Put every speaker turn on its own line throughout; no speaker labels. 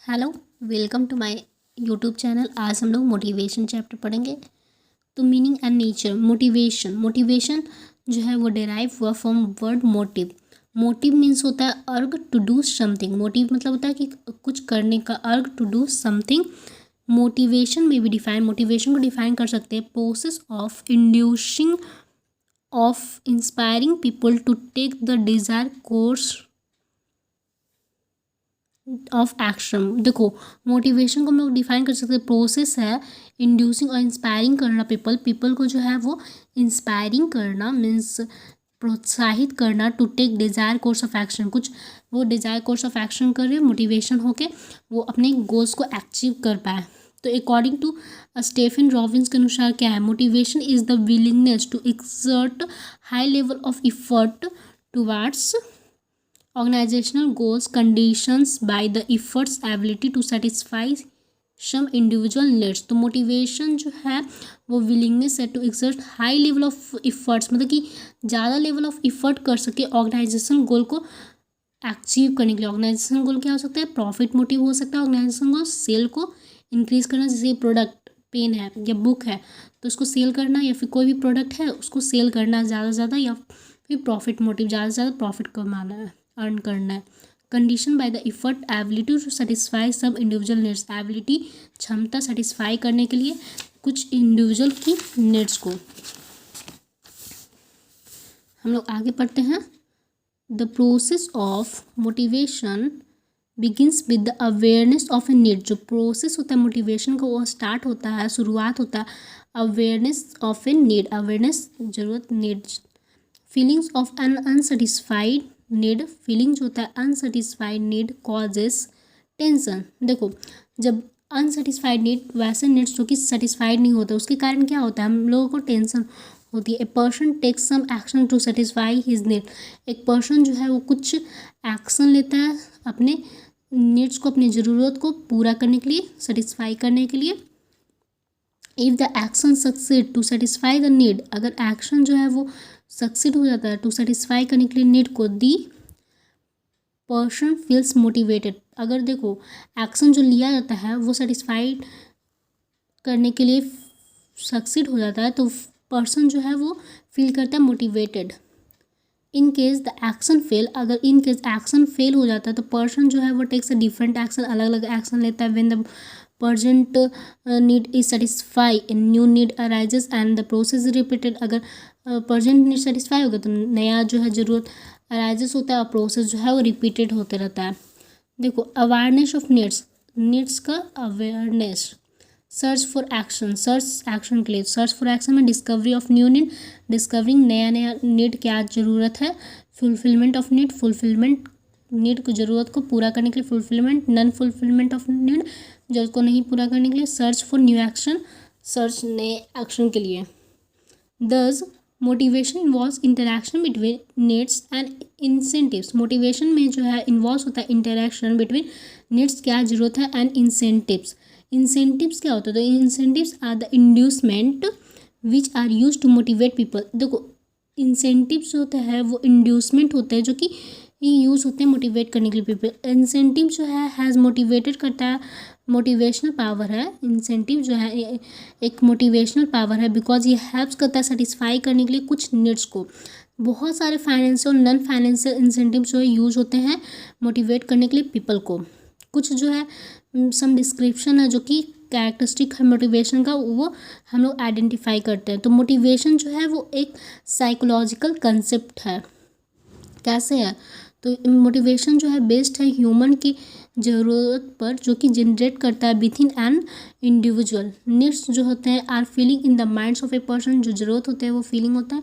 Hello, welcome to my YouTube channel. आज हम लोग मोटिवेशन चैप्टर पढ़ेंगे। तो मीनिंग एंड नेचर। मोटिवेशन जो है वो डेराइव हुआ from word motive. Motive means होता है अर्ग टू डू समथिंग। मोटिव मतलब होता है कि कुछ करने का, अर्ग टू डू समथिंग। मोटिवेशन में भी डिफाइन, मोटिवेशन को डिफाइन कर सकते हैं, process of inducing of inspiring people to take the desire course of action. देखो, मोटिवेशन को हम लोग डिफाइन कर सकते हैं, प्रोसेस है इंड्यूसिंग और इंस्पायरिंग करना पीपल को जो है वो इंस्पायरिंग करना मीन्स प्रोत्साहित करना, to take desire course of action. कुछ वो डिजायर कोर्स ऑफ एक्शन कर रहे मोटिवेशन होके वो अपने गोल्स को अचीव कर पाए। तो अकॉर्डिंग टू स्टीफन रॉबिन्स के अनुसार क्या है, motivation is the willingness to exert high level of effort towards organizational goals conditions by the effort's ability to satisfy some individual needs। तो मोटिवेशन जो है वो विलिंगनेस है to exert high level of efforts, मतलब कि ज़्यादा level of effort कर सके ऑर्गेनाइजेशन गोल को अचीव करने के लिए। ऑर्गेनाइजेशन गोल क्या हो सकता है, प्रॉफिट मोटिव हो सकता है, ऑर्गेनाइजेशन को सेल को इंक्रीज करना। जैसे प्रोडक्ट पेन है या बुक है तो उसको सेल करना, या फिर कोई भी प्रोडक्ट है उसको सेल करना ज़्यादा से ज़्यादा, या फिर प्रॉफिट मोटिव ज़्यादा से ज़्यादा प्रॉफिट कमाना है, अर्न करना है। Condition by the effort ability to satisfy some individual needs. Ability क्षमता सेटिस्फाई करने के लिए कुछ इंडिविजुअल की नीड्स को। हम लोग आगे पढ़ते हैं। The process of motivation begins with the awareness of a need. जो प्रोसेस होता है मोटिवेशन का वो स्टार्ट होता है, शुरुआत होता है awareness of a need. Awareness जरूरत, needs. Feelings of an unsatisfied need. Feeling जो होता है अनसेटिस्फाइड नीड कॉजेस टेंशन। देखो, जब अनसेटिस्फाइड नीड, वैसे नीड्स जो कि सेटिस्फाइड नहीं होता, उसके कारण क्या होता है, हम लोगों को टेंशन होती है। A person takes some action to satisfy his need. एक पर्सन जो है वो कुछ एक्शन लेता है अपने नीड्स को, अपनी ज़रूरत को पूरा करने के लिए, सेटिस्फाई करने के लिए। If the action succeed to satisfy the need, अगर एक्शन जो है वो सक्सीड हो जाता है टू सेटिस्फाई करने के लिए नीड को, दी पर्सन फील्स मोटिवेटेड। अगर देखो एक्शन जो लिया जाता है वो सेटिस्फाइड करने के लिए सक्सीड हो जाता है तो पर्सन जो है वो फील करता है motivated. In case the action fail, अगर इन केस एक्शन फेल हो जाता है तो पर्सन जो है वो टेक्स अ डिफरेंट एक्शन, अलग अलग एक्शन लेता है। When the present need is satisfy, a new need arises and the process is repeated। अगर present need satisfy होगा तो नया जो है ज़रूरत arises होता है और प्रोसेस जो है वो रिपीटेड होते रहता है। देखो, अवेयरनेस ऑफ नीड्स का awareness. Search for action, search action के लिए, सर्च फॉर एक्शन में discovery of new need, discovering नया नया नीड क्या ज़रूरत है। Fulfilment of need, fulfilment need को, ज़रूरत को पूरा करने के लिए fulfilment. Non fulfilment of need, जो उसको नहीं पूरा करने के लिए। Search for new action, search नए एक्शन के लिए। Thus motivation involves interaction between needs and incentives. Motivation में जो है इन्वॉल्व होता है इंटरेक्शन बिटवीन नीड्स क्या ज़रूरत है एंड इंसेंटिव्स। इंसेंटिव्स क्या होता है, तो incentives are the inducement which are use to motivate people. देखो, इंसेंटिव्स जो होता है वो इंड्यूसमेंट होते हैं जो कि यूज़ होते हैं मोटिवेट करने के लिए पीपल। इंसेंटिव जो है हैज़ मोटिवेटेड करता है, मोटिवेशनल पावर है। इंसेंटिव जो है एक मोटिवेशनल पावर है बिकॉज ये हेल्प्स करता है सेटिस्फाई करने के लिए कुछ नीड्स को। बहुत सारे फाइनेंशियल और नॉन फाइनेंशियल इंसेंटिव जो है यूज होते हैं मोटिवेट करने के लिए पीपल को। कुछ जो है सम डिस्क्रिप्शन है जो कि कैरेक्टरिस्टिक है मोटिवेशन का, वो हम लोग आइडेंटिफाई करते हैं। तो मोटिवेशन जो है वो एक साइकोलॉजिकल कंसेप्ट है। कैसे है, तो मोटिवेशन जो है बेस्ड है ह्यूमन की ज़रूरत पर, जो कि जनरेट करता है within an individual. Needs जो होते हैं are feeling in the minds of a person. जो ज़रूरत होते हैं वो फीलिंग होता है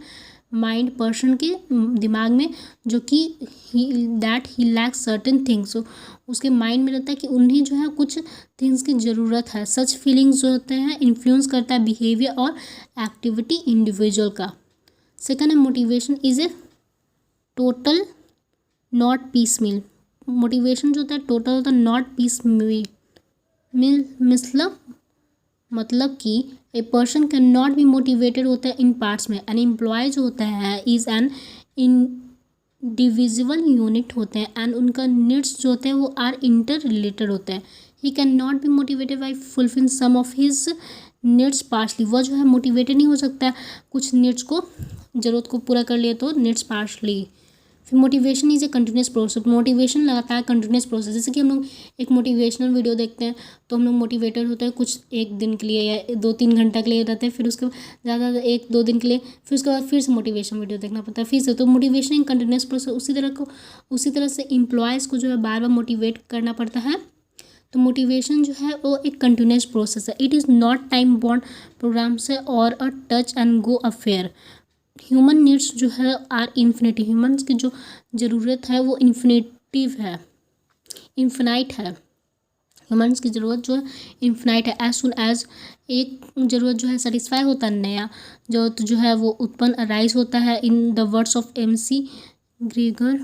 माइंड, पर्सन के दिमाग में, जो कि that he lakhs certain things. उसके माइंड में रहता है कि उन्हें जो है कुछ थिंग्स की ज़रूरत है। सच फीलिंग्स जो होते हैं इन्फ्लुएंस करता है बिहेवियर और एक्टिविटी इंडिविजुअल का। सेकेंड है motivation is a total not piecemeal. Motivation जो होता है टोटल होता है, नॉट पीस मील मतलब कि a person can not be motivated होता है इन पार्ट्स में। एन एम्प्लॉय जो होता है इज़ एन डिविजिबल यूनिट होते हैं एंड उनका नीड्स जो होते हैं वो आर इंटर रिलेटेड होते हैं. He can not be motivated by fulfil some of his needs partially. वह जो है मोटिवेटेड नहीं हो सकता है कुछ नीड्स को, ज़रूरत को पूरा कर लिए तो नीड्स पार्शली. फिर motivation is a continuous process. Motivation लगातार कंटिन्यूस प्रोसेस. जैसे कि हम लोग एक मोटिवेशनल वीडियो देखते हैं तो हम लोग मोटिवेटेड होते हैं कुछ एक दिन के लिए या 2-3 घंटा के लिए रहते हैं, फिर उसके ज़्यादा 1-2 दिन के लिए, फिर उसके बाद फिर से मोटिवेशन वीडियो देखना पड़ता है फिर से. तो मोटिवेशन एक कंटिन्यूस प्रोसेस. उसी तरह से एम्प्लॉयज़ को जो है बार बार मोटिवेट करना पड़ता है. तो मोटिवेशन जो है वो एक कंटिन्यूस प्रोसेस है. It is not time bound programme से और a touch and go affair. Human needs जो है आर इन्फिनिटी. ह्यूमन्स की जो ज़रूरत है वो इन्फिनिटिव है, इन्फिनाइट है. ह्यूमन्स की ज़रूरत जो है इन्फिनाइट है. एज सुन एज एक ज़रूरत जो है सेटिस्फाई होता है, नया जो है वो उत्पन्न अराइज होता है. In the words of MC Gregor,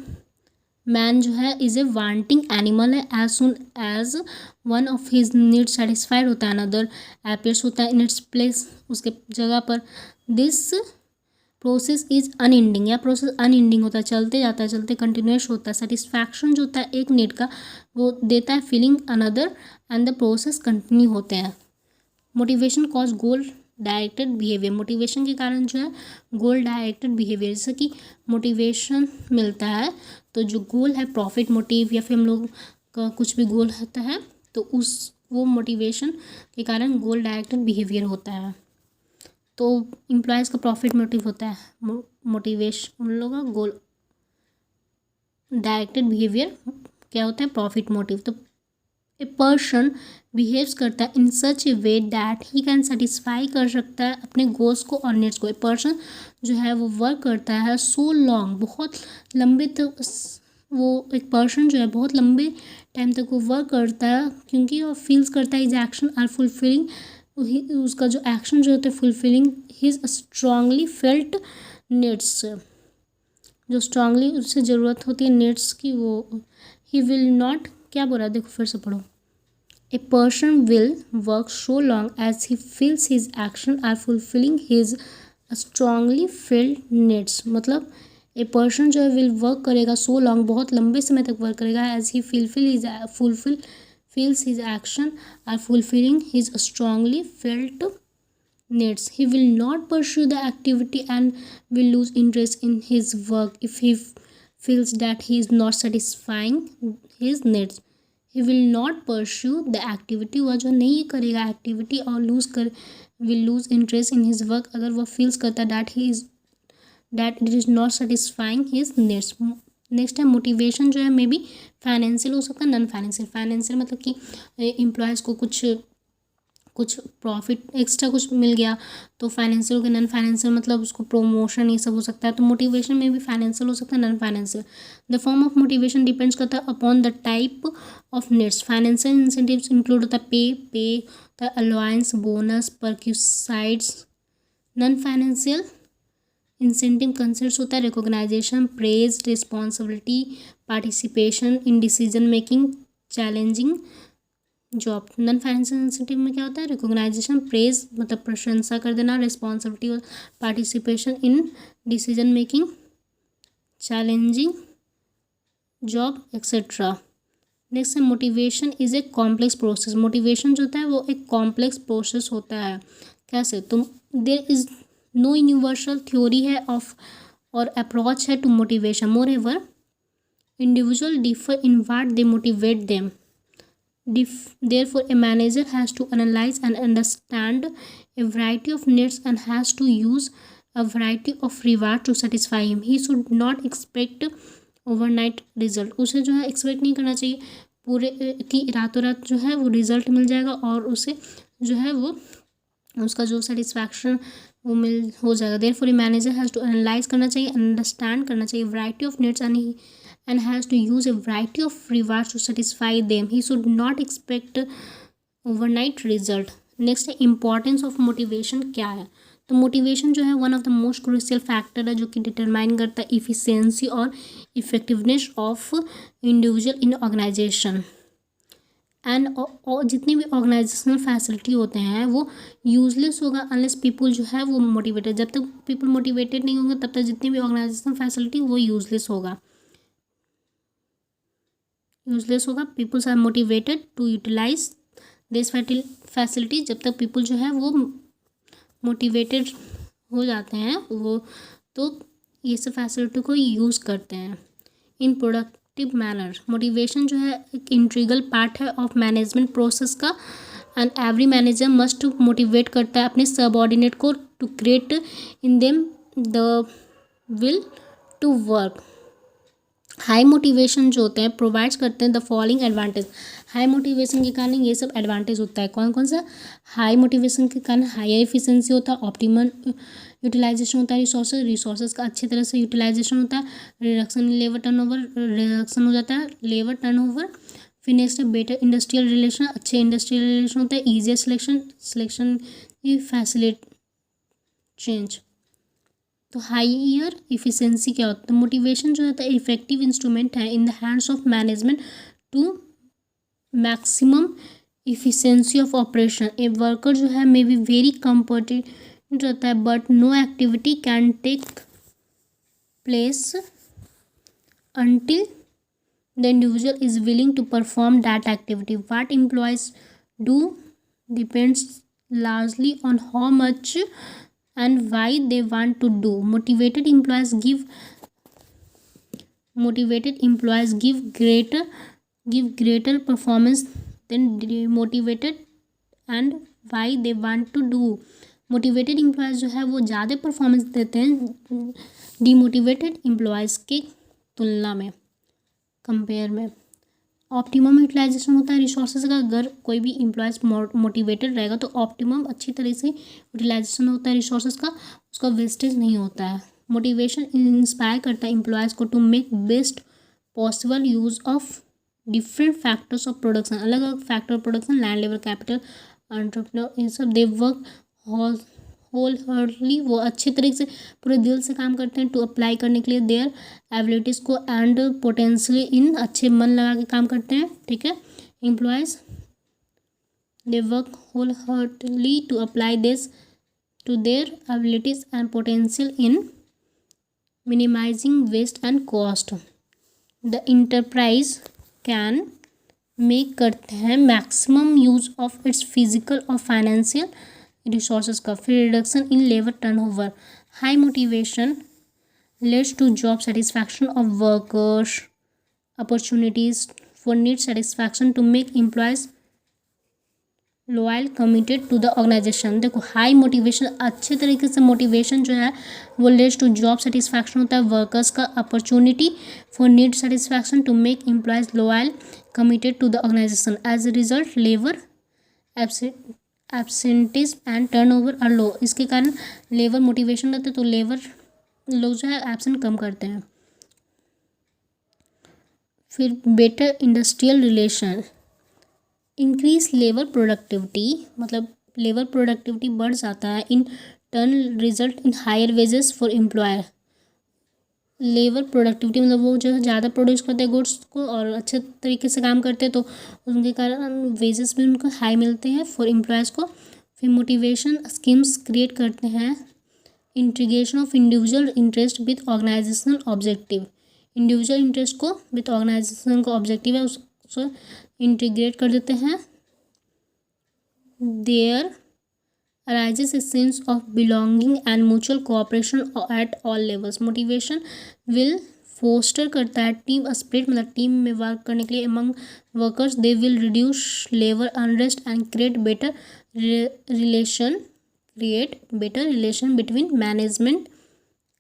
man जो है इज़ ए वांटिंग एनिमल है. As soon as one of his needs satisfied होता है अनदर अपीयर्स होता है इन इट्स प्लेस, उसके जगह पर. This process is unending. या प्रोसेस अनएंडिंग होता है, चलते जाता है, चलते कंटिन्यूस होता है. सेटिस्फैक्शन जो होता है एक नीड का वो देता है feeling another and the process continue होते हैं. मोटिवेशन कॉज गोल डायरेक्टेड बिहेवियर. मोटिवेशन के कारण जो है गोल डायरेक्टेड बिहेवियर, जैसे कि मोटिवेशन मिलता है तो जो गोल है प्रॉफिट मोटिव या फिर हम लोग का कुछ भी गोल होता है तो वो मोटिवेशन के कारण गोल डायरेक्टेड बिहेवियर होता है. तो एम्प्लॉयज़ का प्रॉफिट मोटिव होता है, मोटिवेशन उन लोगों का गोल डायरेक्टेड बिहेवियर क्या होता है, प्रॉफिट मोटिव. तो ए पर्सन बिहेव्स करता है in such a way that he can satisfy कर सकता है अपने गोल्स को और नीड्स को. ए पर्सन जो है वो वर्क करता है सो लॉन्ग, बहुत लंबे तक वो एक पर्सन जो है बहुत लंबे टाइम तक वो वर्क करता है क्योंकि वो फील्स करता है इज एक्शन आर फुलफिलिंग. उसका जो एक्शन जो होता है fulfilling his strongly felt needs, जो स्ट्रांगली उससे ज़रूरत होती है नीड्स की वो. ही विल नॉट, क्या बोला देखो फिर से पढ़ो. A person will work so long as he feels his action are fulfilling his strongly felt needs. मतलब ए पर्सन जो है विल वर्क करेगा सो लॉन्ग, बहुत लंबे समय तक वर्क करेगा, as he feels his action are fulfilling his strongly felt needs. He will not pursue the activity and will lose interest in his work if he feels that he is not satisfying his needs. He will not pursue the activity. वह जो नहीं करेगा activity और will lose interest in his work अगर वह feels करता that it is not satisfying his needs. Next है motivation जो है मे बी फाइनेंशियल हो सकता है, नॉन फाइनेंशियल. फाइनेंशियल मतलब कि एम्प्लॉयज़ को कुछ प्रॉफिट एक्स्ट्रा कुछ मिल गया तो फाइनेंशियल हो गया. नॉन फाइनेंशियल मतलब उसको प्रमोशन ये सब हो सकता है. तो मोटिवेशन में भी फाइनेंशियल हो सकता है, non financial. The form of motivation depends करता है upon the type of needs. Financial incentives include होता है pay the allowance, bonus, perquisites. Non financial incentive consist होता है recognition, praise, responsibility, participation in decision making, challenging job. Non financial incentive में क्या होता है, रिकॉग्नाइजेशन, प्रेज मतलब प्रशंसा कर देना, रिस्पॉन्सिबिलिटी और participation in decision making, challenging job etcetera. Next है motivation is a complex process. Motivation जो होता है वो एक कॉम्प्लेक्स प्रोसेस होता है. कैसे, तो there is no universal theory है ऑफ और अप्रोच है to motivation. Moreover individual differ in what they motivate them. Therefore, a manager has to analyze and understand a variety of needs and has to use a variety of reward to satisfy him. He should not expect overnight result. उसे जो है expect नहीं करना चाहिए पूरे कि रातों रात जो है वो रिजल्ट मिल जाएगा और उसे जो है वो उसका जो सेटिस्फैक्शन वो हो जाएगा. Therefore, a manager has to analyze करना चाहिए, अंडरस्टैंड करना चाहिए variety of needs and has to use a variety of rewards to satisfy them. He should not expect overnight result. Next है इम्पॉर्टेंस ऑफ मोटिवेशन क्या है. तो motivation जो है one of the most crucial factor है जो कि determine करता है इफिशिएंसी और effectiveness of individual in organisation. And जितनी भी ऑर्गेनाइजेशनल फैसिलिटी होते हैं वो यूजलेस होगा अनलेस पीपल जो है वो मोटिवेटेड. जब तक पीपल मोटिवेटेड नहीं होंगे तब तक जितनी भी ऑर्गेनाइजेशनल फैसिलिटी वो यूजलेस होगा. यूजलेस होगा। Peoples are motivated to utilise this facility, जब तक पीपल जो है वो मोटिवेटेड हो जाते हैं वो तो ये सब फैसिलिटी को यूज़ करते हैं। इन प्रोडक्टिव मैनर, मोटिवेशन जो है एक इंट्रीगल पार्ट है ऑफ मैनेजमेंट प्रोसेस का, and every manager must motivate करता है अपने सबऑर्डिनेट को to create in them the will to work. High motivation जो होते हैं प्रोवाइड्स करते हैं the following advantage. High motivation के कारण ये सब एडवांटेज होता है। कौन कौन सा? हाई मोटिवेशन के कारण हायर एफिशिएंसी होता है, ऑप्टिमल यूटिलाइजेशन होता है रिसोर्सेज का अच्छी तरह से यूटिलाइजेशन होता है, reduction in labour turnover, reduction हो जाता है लेबर टर्नओवर। फिर नेक्स्ट है बेटर इंडस्ट्रियल रिलेशन, अच्छे इंडस्ट्रियल रिलेशन होता है, ईजियर सिलेक्शन की फैसिलिट चेंज। तो हाइयर इफिशिएंसी क्या होता है? मोटिवेशन जो होता है इफेक्टिव इंस्ट्रूमेंट है in the hands of management to maximum efficiency of operation. A worker जो है मे बी वेरी कम्पिटेंट रहता है but no activity can take place until the individual is willing to perform that activity. What employees do depends largely on how much and why they want to do. Motivated employees give greater performance than demotivated, and why they want to do. Motivated employees जो है वो ज़्यादा performance देते हैं demotivated employees के तुलना में, compare में। ऑप्टिमम यूटिलाइजेशन होता है रिसोर्सेज का। अगर कोई भी एम्प्लॉयज़ मोटिवेटेड रहेगा तो ऑप्टिमम अच्छी तरह से यूटिलाइजेशन होता है रिसोर्सेज का, उसका वेस्टेज नहीं होता है। मोटिवेशन इंस्पायर करता है एम्प्लॉयज़ को to make best possible use of different factors of production, अलग अलग factor of production, land, labour, capital, entrepreneur, इन सब दे वर्क होल हार्टली, वो अच्छे तरीके से पूरे दिल से काम करते हैं टू अप्लाई करने के लिए देयर एबिलिटीज़ को एंड पोटेंशियली इन, अच्छे मन लगा के काम करते हैं। ठीक है, employees they work wholeheartedly to apply this to their abilities and potential in minimising waste and cost. The enterprise can make करते हैं maximum use of its physical और फाइनेंशियल रिसोर्सेज का। फिर reduction in labour turnover, high motivation leads to job satisfaction of workers, opportunities for need satisfaction to make employees loyal, committed to the organization। देखो high motivation, अच्छे तरीके से motivation जो है वो leads to job satisfaction होता है workers का, opportunity for need satisfaction to make employees loyal, committed to the organization। as a result labor absenteeism and turnover are low। इसके कारण लेबर मोटिवेशन रहता है तो लेबर लोग जो है एब्सेंट कम करते हैं। फिर better industrial relation, increase labour productivity, मतलब लेबर प्रोडक्टिविटी बढ़ जाता है, in turn result in higher wages for employer. Labour productivity मतलब वो जो है ज़्यादा प्रोड्यूस करते हैं गुड्स को और अच्छे तरीके से काम करते हैं तो उनके कारण वेजेस भी उनको हाई मिलते हैं फॉर एम्प्लॉयज़ को। फिर मोटिवेशन स्कीम्स क्रिएट करते हैं integration of individual interest with organisational objective. Individual interest को विथ ऑर्गेनाइजेशन का ऑब्जेक्टिव है उसको इंटीग्रेट कर देते हैं। There arises a sense of belonging and mutual cooperation at all levels। Motivation will foster करता है टीम स्पिरिट, मतलब टीम में वर्क करने के लिए among workers। they will reduce labor unrest and create better relation between management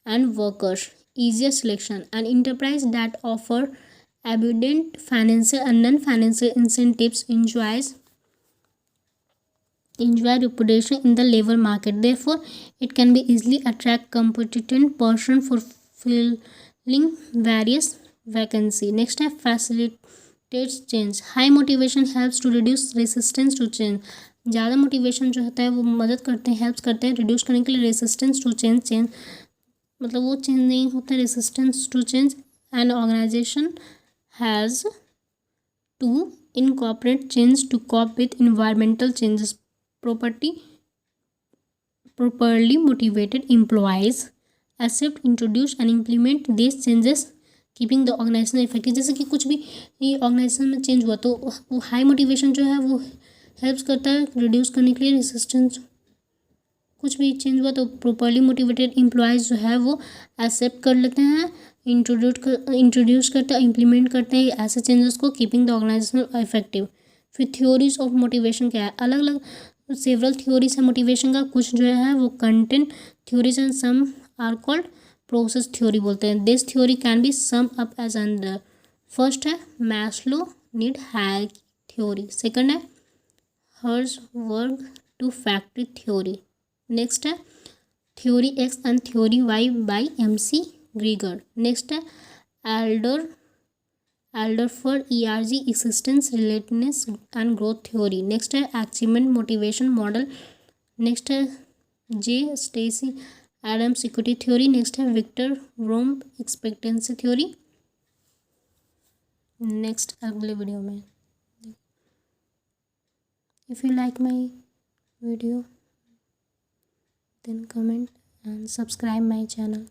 and workers। easier selection, an enterprise that offer abundant financial and non-financial incentives enjoy reputation in the labor market, therefore it can be easily attract competent person for filling various vacancy। next है facilitates change, high motivation helps to reduce resistance to change। ज़्यादा motivation जो होता है वो मदद करते हैं, helps करते हैं रिड्यूस करने के लिए रेसिस्टेंस टू चेंज मतलब वो चेंज नहीं होता, resistance to change. An organisation has to incorporate change to cope with environmental changes. properly motivated employees accept, introduce and implement these changes keeping the organisation effective, जैसे कि कुछ भी ये organisation में चेंज हुआ तो वो हाई मोटिवेशन जो है वो हेल्प्स करता है रिड्यूस करने के लिए रेसिस्टेंस। कुछ भी चेंज हुआ तो प्रॉपरली मोटिवेटेड एम्प्लॉयज़ जो है वो एक्सेप्ट कर लेते हैं, इंट्रोड्यूस करते हैं, इम्प्लीमेंट करते हैं ऐसे चेंजेस को, कीपिंग द ऑर्गेनाइजेशन इफेक्टिव। फिर थ्योरीज ऑफ मोटिवेशन क्या है, अलग अलग सेवरल थ्योरीज है मोटिवेशन का, कुछ जो है वो content theories and some are called process theory बोलते हैं। This theory can be sum up as under. First है Maslow need hierarchy theory, second है Herzberg two factory theory, next है theory X and theory Y by MC Gregor, next है Alderfer ERG existence relatedness and growth theory, next है achievement motivation model, next है J Stacy Adams equity theory, next है Victor Vroom expectancy theory. Next अगले video में। If you like my video then comment and subscribe my channel.